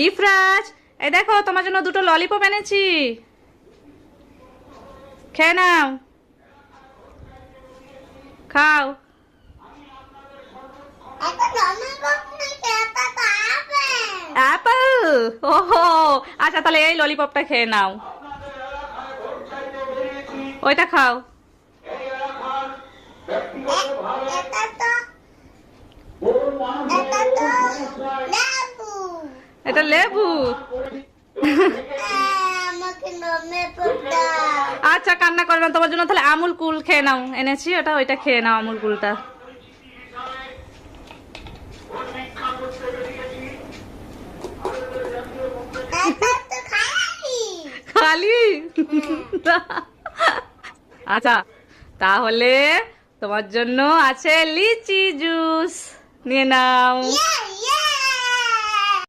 ইফরাজ, এই দেখো তোমার জন্য দুটো ললিপপ এনেছি, খেয়ে নাও, খাও। অ্যাপল? ওহো, আচ্ছা তাহলে এই ললিপপটা খেয়ে নাও, ওইটা খাও। এটা লেবু। আচ্ছা কান্না করো না, তোমার জন্য তাহলে আমুল কুল খেয়ে নাও এনেছি, ওটা ওইটা খেয়ে নাও, আমুল কুলটা। খালি? আচ্ছা তাহলে তোমার জন্য আছে লিচি জুস, নিয়ে নাও।